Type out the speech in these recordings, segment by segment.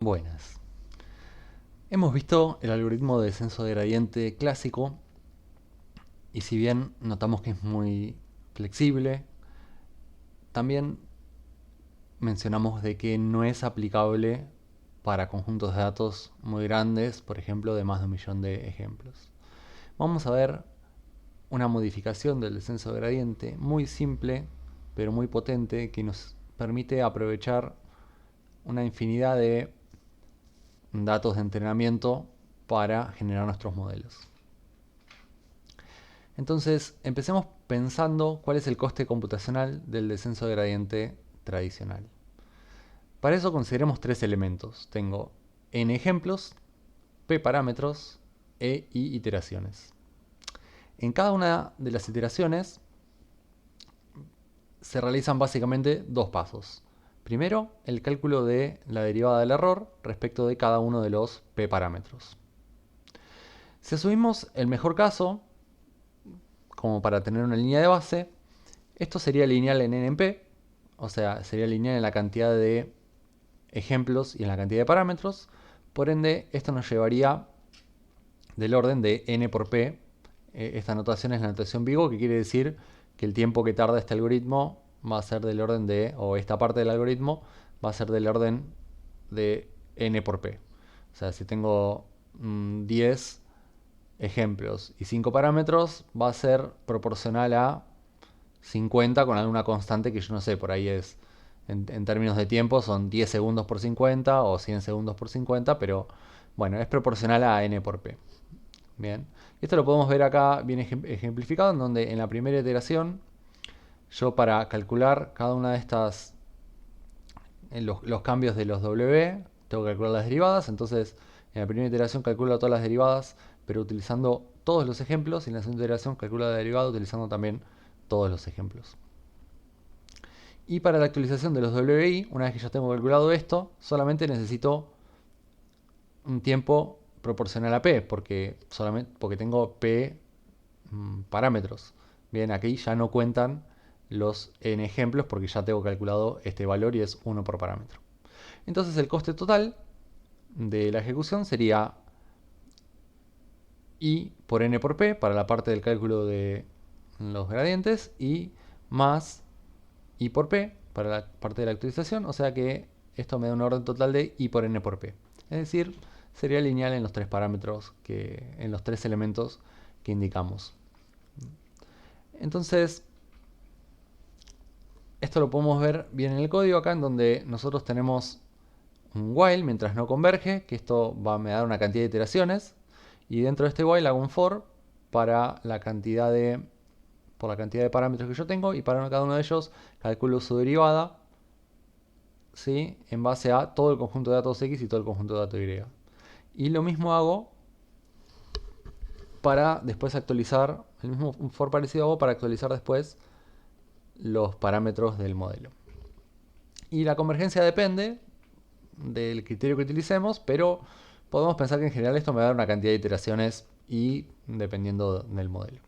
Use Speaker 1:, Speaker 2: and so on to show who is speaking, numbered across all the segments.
Speaker 1: Buenas. Hemos visto el algoritmo de descenso de gradiente clásico y si bien notamos que es muy flexible, también mencionamos de que no es aplicable para conjuntos de datos muy grandes, por ejemplo, de más de 1 millón de ejemplos. Vamos a ver una modificación del descenso de gradiente muy simple, pero muy potente, que nos permite aprovechar una infinidad de datos de entrenamiento para generar nuestros modelos. Entonces, empecemos pensando cuál es el coste computacional del descenso de gradiente tradicional. Para eso consideremos tres elementos. Tengo n ejemplos, p parámetros e i iteraciones. En cada una de las iteraciones se realizan básicamente dos pasos. Primero, el cálculo de la derivada del error respecto de cada uno de los p parámetros. Si asumimos el mejor caso, como para tener una línea de base, esto sería lineal en n en p, o sea, sería lineal en la cantidad de ejemplos y en la cantidad de parámetros. Por ende, esto nos llevaría del orden de n por p. Esta notación es la notación Vigo, que quiere decir que el tiempo que tarda este algoritmo va a ser del orden de, o esta parte del algoritmo va a ser del orden de n por p. O sea, si tengo 10 ejemplos y 5 parámetros, va a ser proporcional a 50 con alguna constante que yo no sé, por ahí es, en términos de tiempo, son 10 segundos por 50 o 100 segundos por 50, pero bueno, es proporcional a n por p. Bien, esto lo podemos ver acá bien ejemplificado, en donde en la primera iteración, yo para calcular cada una de estas, los cambios de los w, tengo que calcular las derivadas. Entonces, en la primera iteración calculo todas las derivadas, pero utilizando todos los ejemplos, y en la segunda iteración calculo la derivada utilizando también todos los ejemplos. Y para la actualización de los WI, una vez que ya tengo calculado esto, solamente necesito un tiempo proporcional a P, porque tengo P parámetros. Bien, aquí ya no cuentan los n ejemplos porque ya tengo calculado este valor y es 1 por parámetro. Entonces el coste total de la ejecución sería I por n por P para la parte del cálculo de los gradientes y más I por P para la parte de la actualización, o sea que esto me da un orden total de I por n por P. Es decir, sería lineal en los tres parámetros, en los tres elementos que indicamos. Entonces, esto lo podemos ver bien en el código acá, en donde nosotros tenemos un while mientras no converge, que esto me da una cantidad de iteraciones, y dentro de este while hago un for para la cantidad de parámetros que yo tengo, y para cada uno de ellos calculo su derivada, ¿sí?, en base a todo el conjunto de datos X y todo el conjunto de datos Y. Y lo mismo hago para después actualizar, el mismo for parecido hago para actualizar después los parámetros del modelo. Y la convergencia depende del criterio que utilicemos, pero podemos pensar que en general esto me va a dar una cantidad de iteraciones y dependiendo del modelo.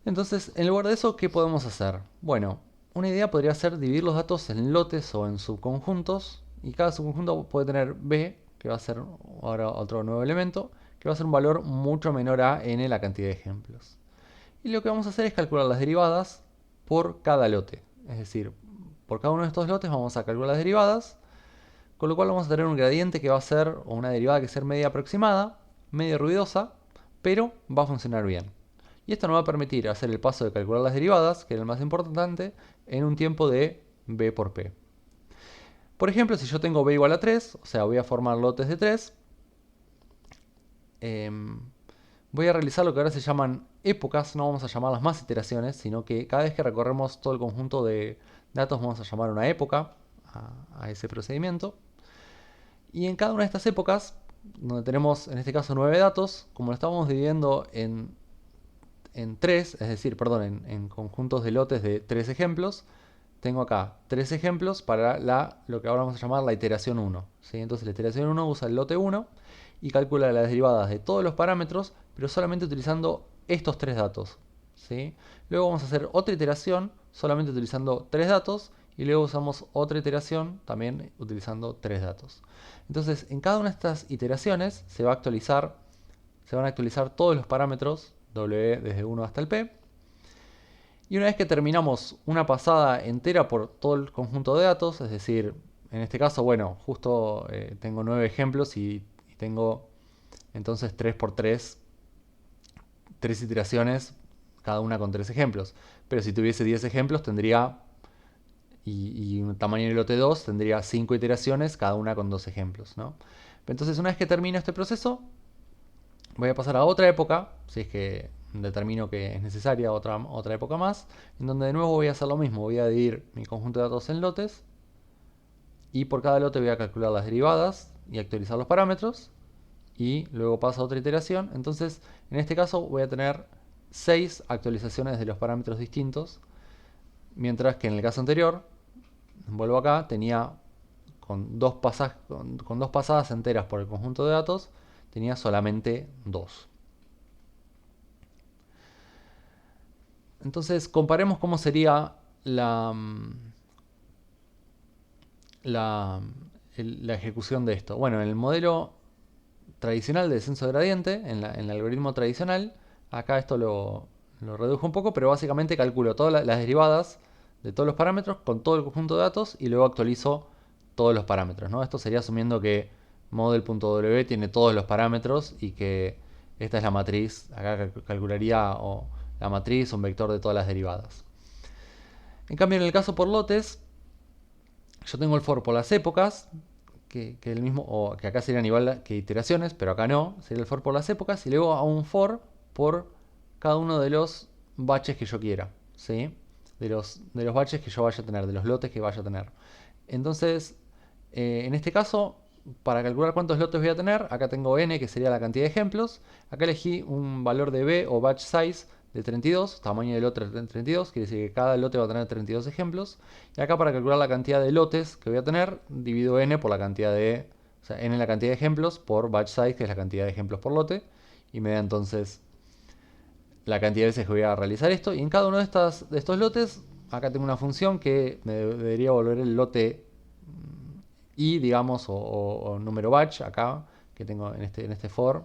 Speaker 1: Entonces, en lugar de eso, ¿qué podemos hacer? Bueno, una idea podría ser dividir los datos en lotes o en subconjuntos, y cada subconjunto puede tener b, que va a ser ahora otro nuevo elemento, que va a ser un valor mucho menor a n la cantidad de ejemplos. Y lo que vamos a hacer es calcular las derivadas por cada lote. Es decir, por cada uno de estos lotes vamos a calcular las derivadas, con lo cual vamos a tener un gradiente que va a ser, o una derivada que va a ser media aproximada, media ruidosa, pero va a funcionar bien. Y esto nos va a permitir hacer el paso de calcular las derivadas, que es el más importante, en un tiempo de b por p. Por ejemplo, si yo tengo b igual a 3, o sea, voy a formar lotes de 3, voy a realizar lo que ahora se llaman épocas. No vamos a llamarlas más iteraciones, sino que cada vez que recorremos todo el conjunto de datos vamos a llamar una época a ese procedimiento. Y en cada una de estas épocas, donde tenemos en este caso 9 datos, como lo estábamos dividiendo en 3, es decir, perdón, en conjuntos de lotes de 3 ejemplos, tengo acá 3 ejemplos para lo que ahora vamos a llamar la iteración 1. ¿Sí? Entonces la iteración 1 usa el lote 1 y calcula las derivadas de todos los parámetros, pero solamente utilizando estos 3 datos. ¿Sí? Luego vamos a hacer otra iteración solamente utilizando 3 datos y luego usamos otra iteración también utilizando 3 datos. Entonces, en cada una de estas iteraciones se van a actualizar todos los parámetros W desde 1 hasta el P. Y una vez que terminamos una pasada entera por todo el conjunto de datos, es decir, en este caso, bueno, justo tengo 9 ejemplos y tengo entonces 3 por 3 iteraciones, cada una con 3 ejemplos. Pero si tuviese 10 ejemplos tendría, y un tamaño de lote 2, tendría 5 iteraciones, cada una con 2 ejemplos, ¿no? Entonces, una vez que termino este proceso, voy a pasar a otra época, si es que determino que es necesaria otra época más, en donde de nuevo voy a hacer lo mismo, voy a dividir mi conjunto de datos en lotes, y por cada lote voy a calcular las derivadas y actualizar los parámetros, y luego paso a otra iteración. Entonces, en este caso voy a tener 6 actualizaciones de los parámetros distintos, mientras que en el caso anterior, vuelvo acá, tenía con dos pasadas enteras por el conjunto de datos, tenía solamente 2. Entonces, comparemos cómo sería la ejecución de esto. Bueno, en el modelo tradicional de descenso de gradiente, en el algoritmo tradicional, acá esto lo redujo un poco, pero básicamente calculo todas las derivadas de todos los parámetros con todo el conjunto de datos y luego actualizo todos los parámetros, ¿no? Esto sería asumiendo que model.w tiene todos los parámetros y que esta es la matriz. Acá calcularía la matriz o un vector de todas las derivadas. En cambio, en el caso por lotes, yo tengo el for por las épocas, que el mismo, o que acá serían igual que iteraciones, pero acá no, sería el for por las épocas, y luego a un for por cada uno de los batches que yo quiera, ¿sí? De los batches que yo vaya a tener, de los lotes que vaya a tener. Entonces, en este caso, para calcular cuántos lotes voy a tener, acá tengo n, que sería la cantidad de ejemplos. Acá elegí un valor de b o batch size de 32, tamaño del lote 32, quiere decir que cada lote va a tener 32 ejemplos. Y acá para calcular la cantidad de lotes que voy a tener, divido n por la cantidad de, o sea, n es la cantidad de ejemplos por batch size, que es la cantidad de ejemplos por lote, y me da entonces la cantidad de veces que voy a realizar esto. Y en cada uno de estos lotes, acá tengo una función que me debería volver el lote i, digamos, o número batch, acá, que tengo en este for,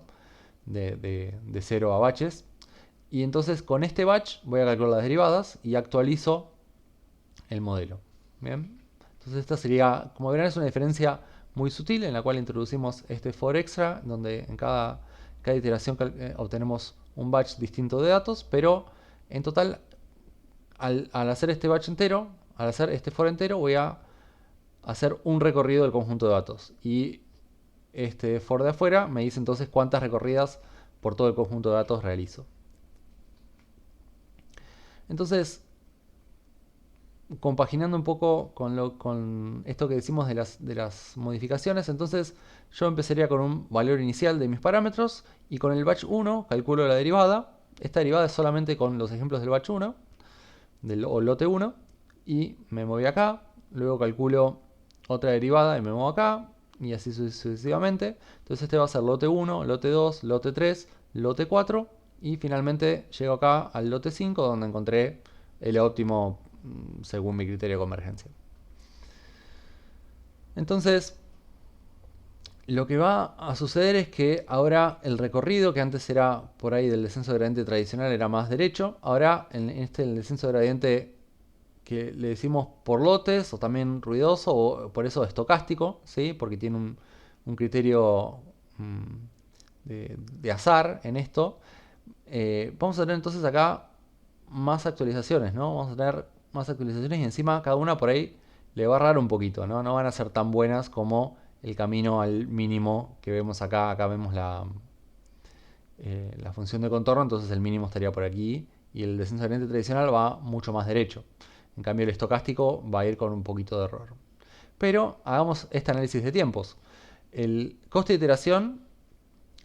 Speaker 1: de 0 a batches. Y entonces con este batch voy a calcular las derivadas y actualizo el modelo. Bien. Entonces esta sería, como verán, es una diferencia muy sutil en la cual introducimos este for extra, donde en cada iteración obtenemos un batch distinto de datos, pero en total, al hacer este batch entero, al hacer este for entero, voy a hacer un recorrido del conjunto de datos. Y este for de afuera me dice entonces cuántas recorridas por todo el conjunto de datos realizo. Entonces, compaginando un poco con esto que decimos de las modificaciones, entonces yo empezaría con un valor inicial de mis parámetros y con el batch 1 calculo la derivada. Esta derivada es solamente con los ejemplos del batch 1 o lote 1 y me muevo acá, luego calculo otra derivada y me muevo acá y así sucesivamente. Entonces este va a ser lote 1, lote 2, lote 3, lote 4 y finalmente llego acá al lote 5 donde encontré el óptimo según mi criterio de convergencia. Entonces, lo que va a suceder es que ahora el recorrido, que antes era por ahí del descenso de gradiente tradicional, era más derecho. Ahora en el descenso de gradiente que le decimos por lotes o también ruidoso o por eso estocástico, ¿sí? Porque tiene un criterio de azar en esto. Vamos a tener entonces acá más actualizaciones, ¿no? Vamos a tener más actualizaciones y encima cada una por ahí le va a errar un poquito, ¿no? No van a ser tan buenas como el camino al mínimo que vemos acá. Acá vemos la función de contorno, entonces el mínimo estaría por aquí y el descenso de gradiente tradicional va mucho más derecho. En cambio el estocástico va a ir con un poquito de error. Pero hagamos este análisis de tiempos. El coste de iteración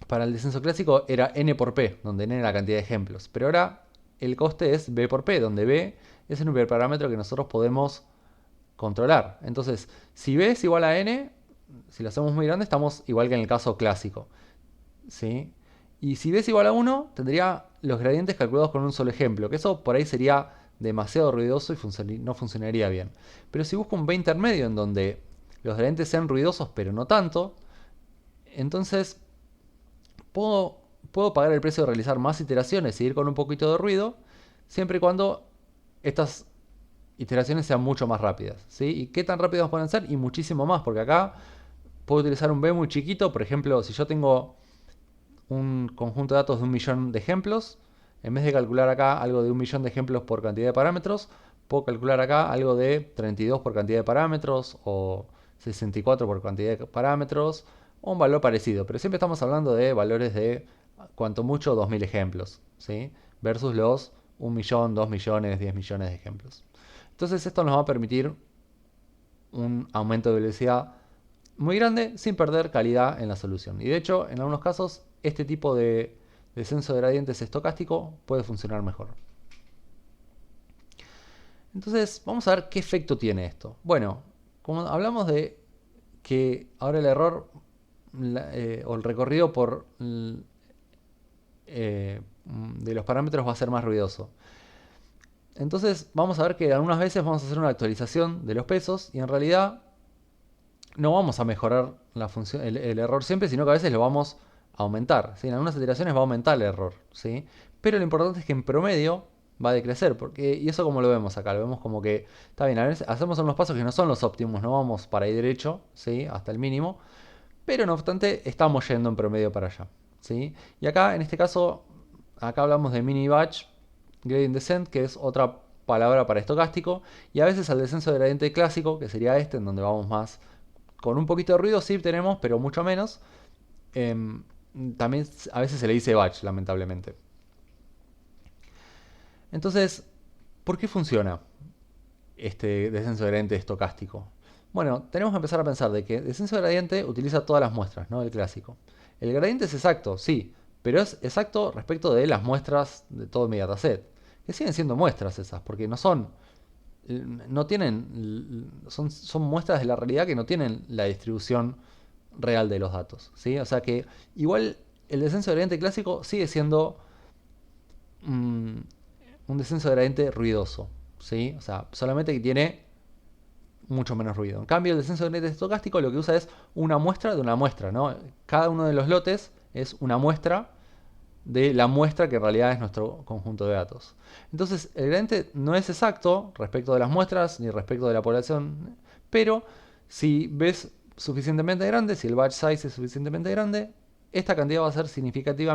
Speaker 1: para el descenso clásico era n por p, donde n era la cantidad de ejemplos. Pero ahora el coste es b por p, donde b es un hiperparámetro que nosotros podemos controlar. Entonces, si b es igual a n, si lo hacemos muy grande, estamos igual que en el caso clásico, ¿sí? Y si b es igual a 1, tendría los gradientes calculados con un solo ejemplo, que eso por ahí sería demasiado ruidoso y no funcionaría bien. Pero si busco un B intermedio en donde los gradientes sean ruidosos pero no tanto, entonces puedo, puedo pagar el precio de realizar más iteraciones y ir con un poquito de ruido, siempre y cuando estas iteraciones sean mucho más rápidas. ¿Sí? ¿Y qué tan rápidas pueden ser? Y muchísimo más, porque acá puedo utilizar un B muy chiquito. Por ejemplo, si yo tengo un conjunto de datos de 1 millón de ejemplos, en vez de calcular acá algo de 1 millón de ejemplos por cantidad de parámetros, puedo calcular acá algo de 32 por cantidad de parámetros o 64 por cantidad de parámetros o un valor parecido. Pero siempre estamos hablando de valores de cuanto mucho 2000 ejemplos, ¿sí? Versus los 1 millón, 2 millones, 10 millones de ejemplos. Entonces esto nos va a permitir un aumento de velocidad muy grande sin perder calidad en la solución. Y de hecho, en algunos casos, este tipo de descenso de gradientes estocástico puede funcionar mejor. Entonces, vamos a ver qué efecto tiene esto. Bueno, como hablamos de que ahora el error o el recorrido de los parámetros va a ser más ruidoso. Entonces vamos a ver que algunas veces vamos a hacer una actualización de los pesos y en realidad no vamos a mejorar la función, el error siempre, sino que a veces lo vamos a aumentar. ¿Sí? En algunas iteraciones va a aumentar el error, ¿sí? Pero lo importante es que en promedio va a decrecer, y eso como lo vemos acá, lo vemos como que, está bien, a veces hacemos unos pasos que no son los óptimos, no vamos para ahí derecho, ¿sí? Hasta el mínimo, pero no obstante estamos yendo en promedio para allá, ¿sí? Y acá, en este caso, acá hablamos de mini batch gradient descent, que es otra palabra para estocástico, y a veces al descenso de gradiente clásico, que sería este, en donde vamos más con un poquito de ruido, sí tenemos, pero mucho menos. Eh, También a veces se le dice batch, lamentablemente. Entonces, ¿por qué funciona este descenso de gradiente estocástico? Bueno, tenemos que empezar a pensar de que el descenso de gradiente utiliza todas las muestras, ¿no? El clásico. El gradiente es exacto, sí, pero es exacto respecto de las muestras de todo mi dataset, que siguen siendo muestras esas, porque no tienen, son muestras de la realidad que no tienen la distribución real de los datos, ¿sí? O sea que igual el descenso de gradiente clásico sigue siendo mm, un descenso de gradiente ruidoso, ¿sí? O sea, solamente que tiene mucho menos ruido. En cambio, el descenso de gradiente estocástico lo que usa es una muestra de una muestra, ¿no? Cada uno de los lotes es una muestra de la muestra que en realidad es nuestro conjunto de datos. Entonces, el gradiente no es exacto respecto de las muestras ni respecto de la población, pero si ves suficientemente grande, si el batch size es suficientemente grande, esta cantidad va a ser significativa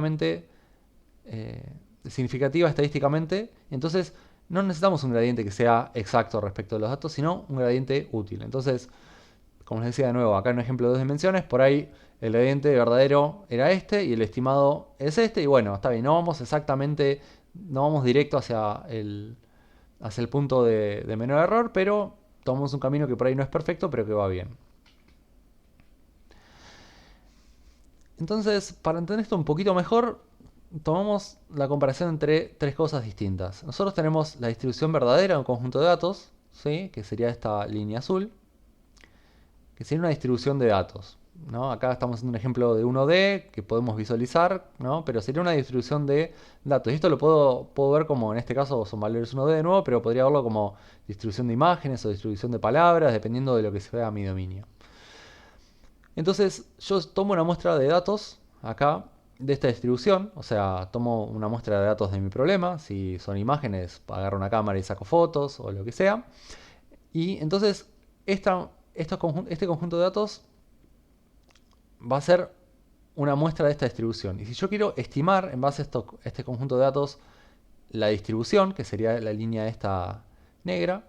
Speaker 1: estadísticamente. Entonces, no necesitamos un gradiente que sea exacto respecto de los datos, sino un gradiente útil. Entonces, como les decía de nuevo, acá en un ejemplo de 2 dimensiones, por ahí el gradiente verdadero era este y el estimado es este. Y bueno, está bien, no vamos exactamente, no vamos directo hacia el punto de menor error, pero tomamos un camino que por ahí no es perfecto, pero que va bien. Entonces, para entender esto un poquito mejor, tomamos la comparación entre tres cosas distintas. Nosotros tenemos la distribución verdadera de un conjunto de datos, ¿sí? Que sería esta línea azul, que sería una distribución de datos, ¿no? Acá estamos haciendo un ejemplo de 1D que podemos visualizar, ¿no? Pero sería una distribución de datos. Y esto lo puedo ver como, en este caso son valores 1D de nuevo, pero podría verlo como distribución de imágenes o distribución de palabras, dependiendo de lo que se vea a mi dominio. Entonces yo tomo una muestra de datos acá de esta distribución, o sea, tomo una muestra de datos de mi problema, si son imágenes, agarro una cámara y saco fotos o lo que sea. Y entonces este conjunto de datos va a ser una muestra de esta distribución. Y si yo quiero estimar en base a este conjunto de datos la distribución, que sería la línea esta negra,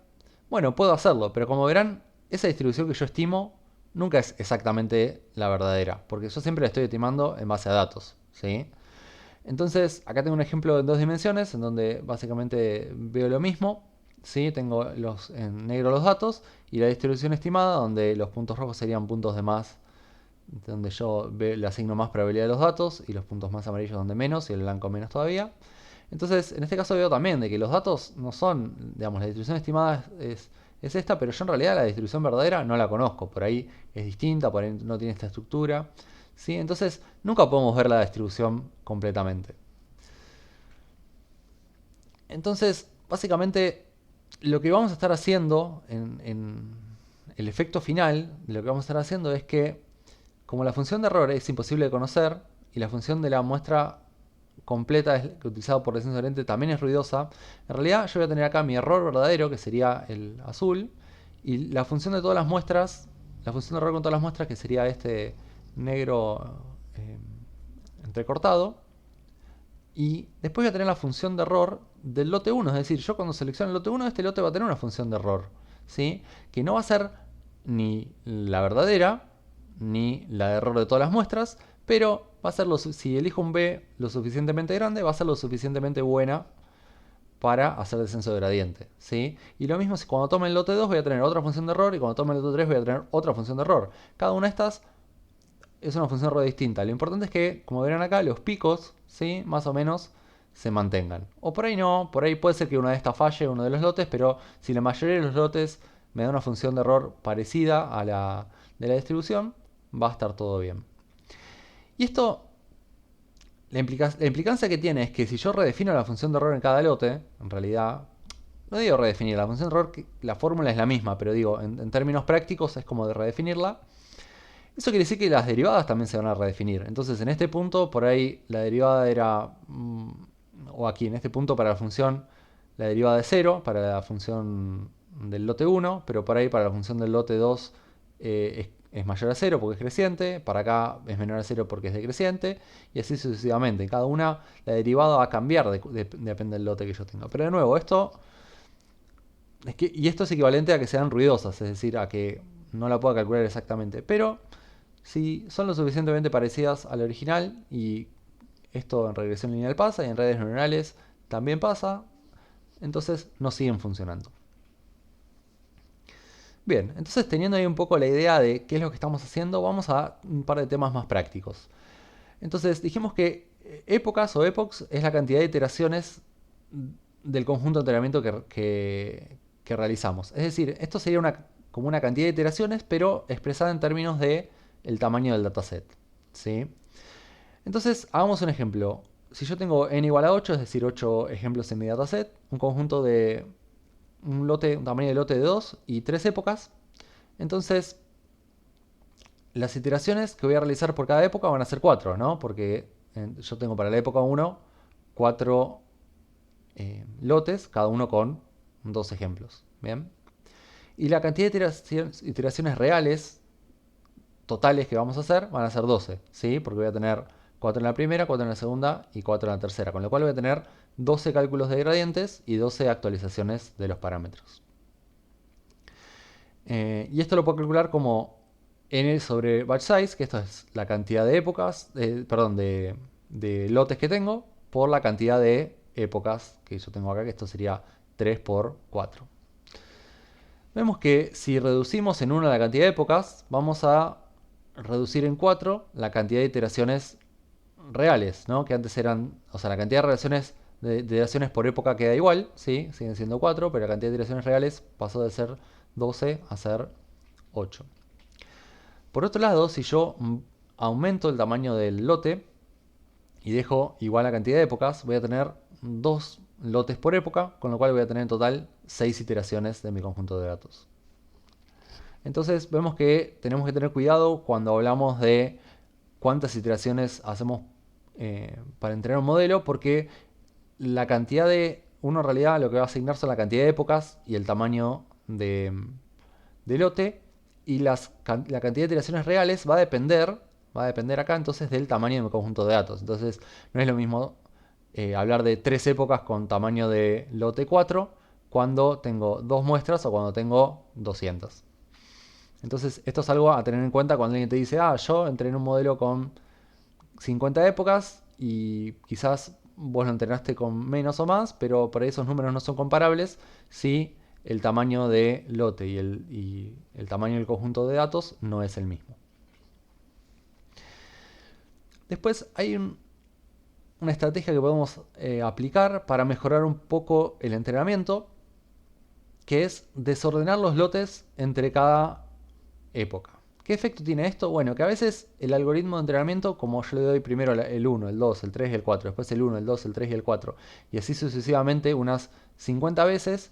Speaker 1: bueno, puedo hacerlo, pero como verán, esa distribución que yo estimo nunca es exactamente la verdadera, porque yo siempre la estoy estimando en base a datos, ¿sí? Entonces, acá tengo un ejemplo en 2 dimensiones, en donde básicamente veo lo mismo, ¿sí? Tengo en negro los datos y la distribución estimada, donde los puntos rojos serían puntos de más, donde yo le asigno más probabilidad a los datos, y los puntos más amarillos donde menos, y el blanco menos todavía. Entonces, en este caso veo también de que los datos no son, digamos, la distribución estimada es esta, pero yo en realidad la distribución verdadera no la conozco. Por ahí es distinta, por ahí no tiene esta estructura, ¿sí? Entonces, nunca podemos ver la distribución completamente. Entonces, básicamente lo que vamos a estar haciendo en el efecto final de lo que vamos a estar haciendo es que, como la función de error es imposible de conocer y la función de la muestra completa utilizada por descenso de lente también es ruidosa, en realidad yo voy a tener acá mi error verdadero, que sería el azul, y la función de todas las muestras, la función de error con todas las muestras, que sería este negro entrecortado, y después voy a tener la función de error del lote 1, es decir, yo cuando selecciono el lote 1, este lote va a tener una función de error, ¿sí? Que no va a ser ni la verdadera, ni la de error de todas las muestras, pero va a ser si elijo un B lo suficientemente grande, va a ser lo suficientemente buena para hacer descenso de gradiente, ¿sí? Y lo mismo si cuando tome el lote 2 voy a tener otra función de error y cuando tome el lote 3 voy a tener otra función de error. Cada una de estas es una función de error distinta. Lo importante es que, como verán acá, los picos, ¿sí? Más o menos se mantengan. O por ahí no, por ahí puede ser que una de estas falle, uno de los lotes, pero si la mayoría de los lotes me da una función de error parecida a la de la distribución, va a estar todo bien. Y esto, la implicancia que tiene es que si yo redefino la función de error en cada lote, en realidad, no digo redefinir, la función de error, la fórmula es la misma, pero digo, en términos prácticos es como de redefinirla. Eso quiere decir que las derivadas también se van a redefinir. Entonces, en este punto, por ahí la derivada era, o aquí en este punto para la función, la derivada de 0, para la función del lote 1, pero por ahí para la función del lote 2 es mayor a 0 porque es creciente, para acá es menor a 0 porque es decreciente, y así sucesivamente. En cada una la derivada va a cambiar, depende del lote que yo tenga. Pero de nuevo, y esto es equivalente a que sean ruidosas, es decir, a que no la pueda calcular exactamente. Pero si son lo suficientemente parecidas al original, y esto en regresión lineal pasa y en redes neuronales también pasa, entonces no siguen funcionando. Bien, entonces teniendo ahí un poco la idea de qué es lo que estamos haciendo, vamos a un par de temas más prácticos. Entonces dijimos que épocas o epochs es la cantidad de iteraciones del conjunto de entrenamiento que realizamos. Es decir, esto sería como una cantidad de iteraciones, pero expresada en términos de el tamaño del dataset, ¿sí? Entonces, hagamos un ejemplo. Si yo tengo n igual a 8, es decir, 8 ejemplos en mi dataset, un conjunto de un tamaño de lote de 2 y 3 épocas, entonces las iteraciones que voy a realizar por cada época van a ser 4, ¿no? Porque yo tengo para la época 1 4 lotes, cada uno con 2 ejemplos, ¿bien? Y la cantidad de iteraciones reales totales que vamos a hacer van a ser 12, ¿sí? Porque voy a tener 4 en la primera, 4 en la segunda y 4 en la tercera, con lo cual voy a tener 12 cálculos de gradientes y 12 actualizaciones de los parámetros. Y esto lo puedo calcular como n sobre batch size, que esto es la cantidad de épocas, de lotes que tengo, por la cantidad de épocas que yo tengo acá, que esto sería 3 por 4. Vemos que si reducimos en 1 la cantidad de épocas, vamos a reducir en 4 la cantidad de iteraciones reales, ¿no? Que antes eran, o sea, la cantidad de iteraciones por época queda igual, ¿sí? Siguen siendo 4, pero la cantidad de iteraciones reales pasó de ser 12 a ser 8. Por otro lado, si yo aumento el tamaño del lote y dejo igual la cantidad de épocas, voy a tener 2 lotes por época, con lo cual voy a tener en total 6 iteraciones de mi conjunto de datos. Entonces vemos que tenemos que tener cuidado cuando hablamos de cuántas iteraciones hacemos para entrenar un modelo, porque la cantidad uno en realidad lo que va a asignar son la cantidad de épocas y el tamaño de lote, y la cantidad de iteraciones reales va a depender acá entonces del tamaño de mi conjunto de datos. Entonces no es lo mismo hablar de 3 épocas con tamaño de lote 4 cuando tengo 2 muestras o cuando tengo 200. Entonces esto es algo a tener en cuenta cuando alguien te dice, yo entrené un modelo con 50 épocas y quizás vos lo entrenaste con menos o más, pero por ahí esos números no son comparables si el tamaño de lote y el tamaño del conjunto de datos no es el mismo. Después hay una estrategia que podemos aplicar para mejorar un poco el entrenamiento, que es desordenar los lotes entre cada época. ¿Qué efecto tiene esto? Bueno, que a veces el algoritmo de entrenamiento, como yo le doy primero el 1, el 2, el 3 y el 4, después el 1, el 2, el 3 y el 4, y así sucesivamente unas 50 veces,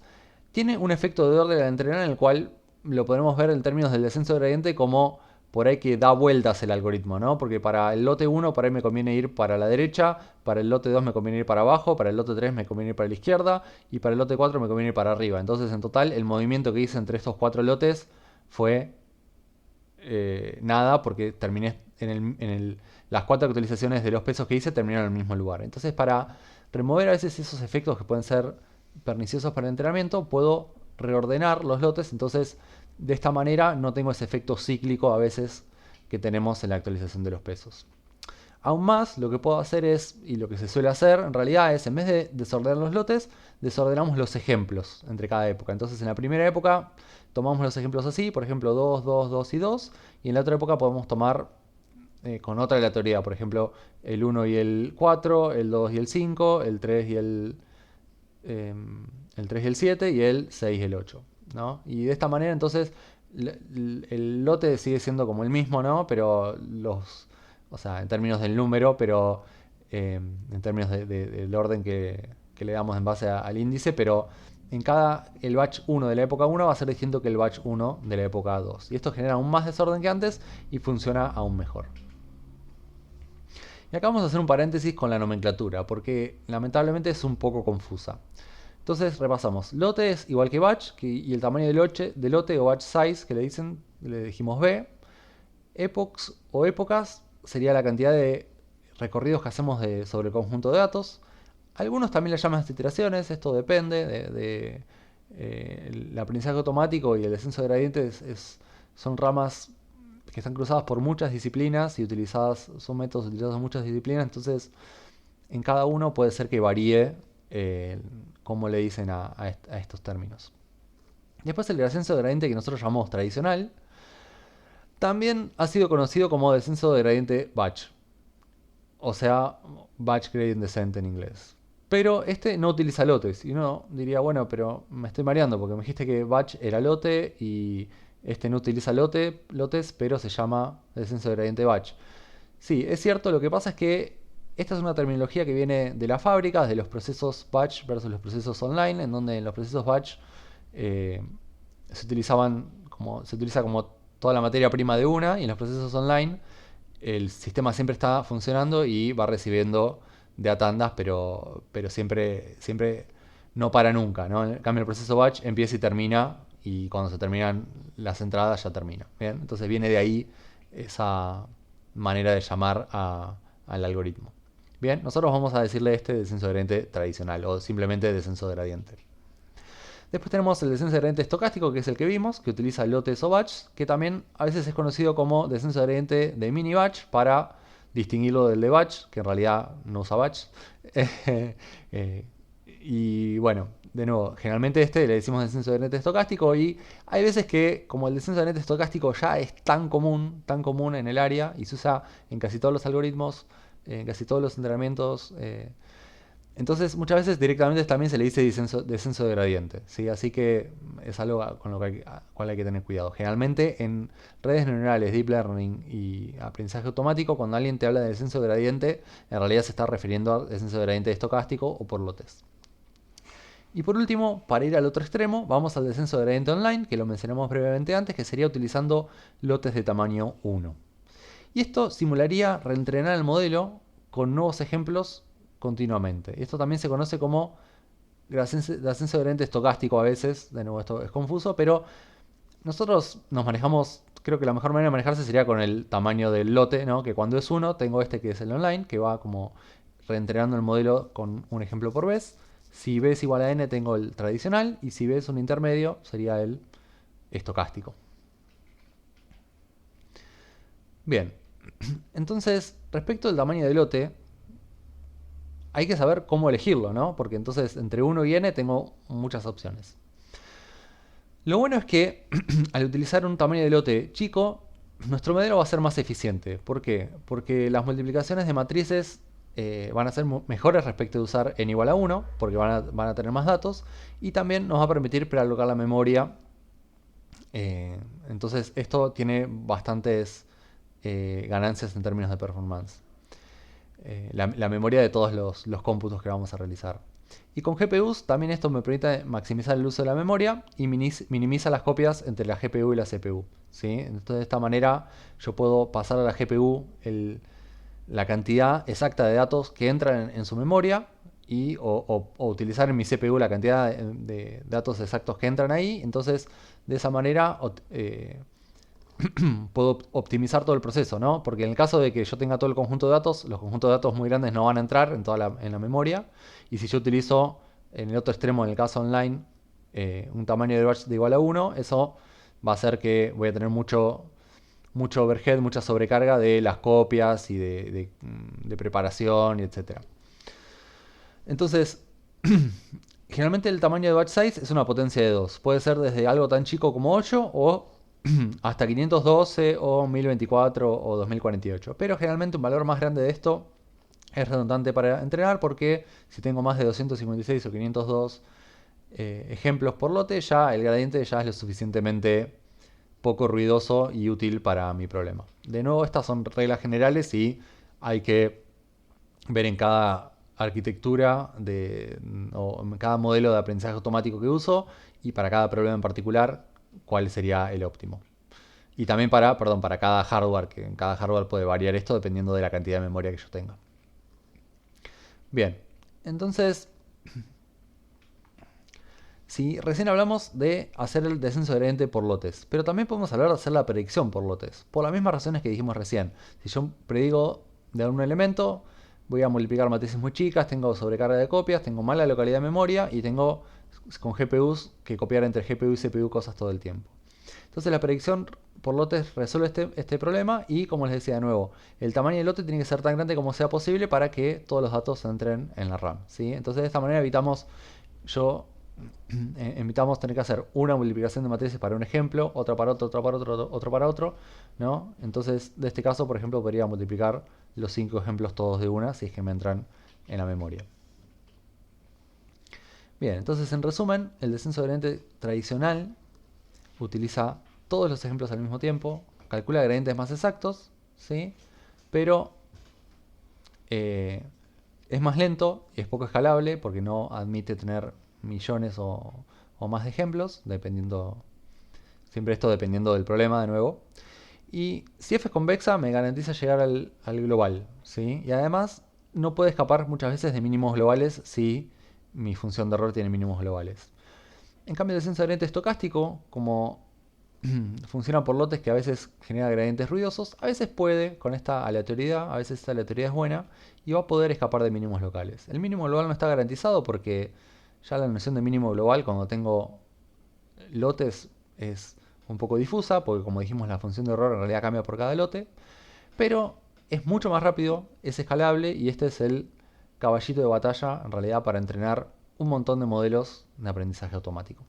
Speaker 1: tiene un efecto de orden al entrenar en el cual lo podemos ver en términos del descenso de gradiente como por ahí que da vueltas el algoritmo, ¿no? Porque para el lote 1 por ahí me conviene ir para la derecha, para el lote 2 me conviene ir para abajo, para el lote 3 me conviene ir para la izquierda y para el lote 4 me conviene ir para arriba. Entonces en total el movimiento que hice entre estos 4 lotes fue nada porque terminé las 4 actualizaciones de los pesos que hice terminaron en el mismo lugar. Entonces para remover a veces esos efectos que pueden ser perniciosos para el entrenamiento, puedo reordenar los lotes, entonces de esta manera no tengo ese efecto cíclico a veces que tenemos en la actualización de los pesos. Aún más, lo que puedo hacer es, y lo que se suele hacer en realidad es, en vez de desordenar los lotes, desordenamos los ejemplos entre cada época. Entonces en la primera época tomamos los ejemplos así, por ejemplo 2, 2, 2 y 2, y en la otra época podemos tomar con otra aleatoriedad, por ejemplo el 1 y el 4, el 2 y el 5, el 3 y el 3 y el 7 y el 6 y el 8, ¿no? Y de esta manera entonces el lote sigue siendo como el mismo, ¿no? Pero o sea, en términos del número, pero en términos del orden que le damos en base al índice, pero el batch 1 de la época 1 va a ser distinto que el batch 1 de la época 2. Y esto genera aún más desorden que antes y funciona aún mejor. Y acá vamos a hacer un paréntesis con la nomenclatura, porque lamentablemente es un poco confusa. Entonces repasamos. Lote es igual que batch, y el tamaño de lote o batch size, que le dijimos B. Epochs o épocas sería la cantidad de recorridos que hacemos sobre el conjunto de datos. Algunos también le llaman iteraciones, esto depende el aprendizaje automático y el descenso de gradientes son ramas que están cruzadas por muchas disciplinas y son métodos utilizados en muchas disciplinas, entonces en cada uno puede ser que varíe cómo le dicen a estos términos. Después el descenso de gradiente que nosotros llamamos tradicional, también ha sido conocido como descenso de gradiente batch, o sea, batch gradient descent en inglés. Pero este no utiliza lotes, y uno diría, bueno, pero me estoy mareando porque me dijiste que batch era lote y este no utiliza lotes, pero se llama descenso de gradiente batch. Sí, es cierto, lo que pasa es que esta es una terminología que viene de las fábricas, de los procesos batch versus los procesos online, en donde en los procesos batch se utiliza como toda la materia prima de una, y en los procesos online el sistema siempre está funcionando y va recibiendo de a tandas, pero siempre no para nunca, ¿no? En cambio el proceso batch empieza y termina, y cuando se terminan las entradas ya termina. ¿Bien? Entonces viene de ahí esa manera de llamar al algoritmo. Bien, nosotros vamos a decirle descenso de gradiente tradicional o simplemente descenso de gradiente. Después tenemos el descenso de gradiente estocástico, que es el que vimos, que utiliza lotes o batch, que también a veces es conocido como descenso de gradiente de mini batch para distinguirlo del de batch, que en realidad no usa batch. Y bueno, de nuevo, generalmente le decimos descenso de gradiente estocástico, y hay veces que como el descenso de gradiente estocástico ya es tan común en el área y se usa en casi todos los algoritmos, en casi todos los entrenamientos, entonces muchas veces directamente también se le dice descenso de gradiente, ¿sí? Así que es algo con lo cual hay que tener cuidado. Generalmente en redes neuronales, deep learning y aprendizaje automático, cuando alguien te habla de descenso de gradiente, en realidad se está refiriendo a descenso de gradiente estocástico o por lotes. Y por último, para ir al otro extremo, vamos al descenso de gradiente online, que lo mencionamos brevemente antes, que sería utilizando lotes de tamaño 1. Y esto simularía reentrenar el modelo con nuevos ejemplos continuamente. Y esto también se conoce como descenso de gradiente estocástico a veces. De nuevo, esto es confuso, pero nosotros nos manejamos, creo que la mejor manera de manejarse sería con el tamaño del lote, ¿no? Que cuando es 1, tengo que es el online, que va como reentrenando el modelo con un ejemplo por vez. Si b es igual a n, tengo el tradicional, y si b es un intermedio, sería el estocástico. Bien, entonces, respecto al tamaño del lote, hay que saber cómo elegirlo, ¿no? Porque entonces entre 1 y n tengo muchas opciones. Lo bueno es que al utilizar un tamaño de lote chico, nuestro modelo va a ser más eficiente. ¿Por qué? Porque las multiplicaciones de matrices van a ser mejores respecto de usar n igual a 1, porque van a tener más datos, y también nos va a permitir prealocar la memoria Entonces esto tiene bastantes ganancias en términos de performance. La memoria de todos los cómputos que vamos a realizar. Y con GPUs también esto me permite maximizar el uso de la memoria y minimiza las copias entre la GPU y la CPU. ¿Sí? Entonces de esta manera yo puedo pasar a la GPU la cantidad exacta de datos que entran en su memoria o utilizar en mi CPU la cantidad de datos exactos que entran ahí. Entonces de esa manera puedo optimizar todo el proceso, ¿no? Porque en el caso de que yo tenga todo el conjunto de datos, los conjuntos de datos muy grandes no van a entrar en la memoria. Y si yo utilizo en el otro extremo, en el caso online, un tamaño de batch de igual a 1, eso va a hacer que voy a tener mucho overhead, mucha sobrecarga de las copias y de preparación, y etcétera. Entonces, generalmente el tamaño de batch size es una potencia de 2. Puede ser desde algo tan chico como 8 o hasta 512 o 1024 o 2048. Pero generalmente un valor más grande de esto es redundante para entrenar porque si tengo más de 256 o 502 ejemplos por lote, ya el gradiente ya es lo suficientemente poco ruidoso y útil para mi problema. De nuevo, estas son reglas generales y hay que ver en cada arquitectura o en cada modelo de aprendizaje automático que uso y para cada problema en particular cuál sería el óptimo. Y también para cada hardware, que en cada hardware puede variar esto dependiendo de la cantidad de memoria que yo tenga. Bien, entonces, si recién hablamos de hacer el descenso de gradiente por lotes, pero también podemos hablar de hacer la predicción por lotes, por las mismas razones que dijimos recién. Si yo predigo de un elemento, voy a multiplicar matrices muy chicas, tengo sobrecarga de copias, tengo mala localidad de memoria y tengo con GPUs que copiar entre GPU y CPU cosas todo el tiempo. Entonces la predicción por lotes resuelve este problema y, como les decía de nuevo, el tamaño del lote tiene que ser tan grande como sea posible para que todos los datos entren en la RAM. ¿Sí? Entonces de esta manera evitamos tener que hacer una multiplicación de matrices para un ejemplo, otra para otro, otra para otro, otro para otro, ¿no? Entonces, de este caso, por ejemplo, podría multiplicar los 5 ejemplos todos de una si es que me entran en la memoria. Bien, entonces en resumen, el descenso de gradiente tradicional utiliza todos los ejemplos al mismo tiempo, calcula gradientes más exactos, ¿sí? Pero es más lento y es poco escalable porque no admite tener millones o más de ejemplos, siempre esto dependiendo del problema de nuevo. Y si f es convexa me garantiza llegar al global, ¿sí? Y además no puede escapar muchas veces de mínimos globales si mi función de error tiene mínimos globales. En cambio el descenso de gradiente estocástico, como funciona por lotes que a veces genera gradientes ruidosos, a veces puede con esta aleatoriedad, a veces esta aleatoriedad es buena y va a poder escapar de mínimos locales. El mínimo global no está garantizado porque ya la noción de mínimo global cuando tengo lotes es un poco difusa, porque como dijimos la función de error en realidad cambia por cada lote, pero es mucho más rápido, es escalable y este es el caballito de batalla en realidad para entrenar un montón de modelos de aprendizaje automático.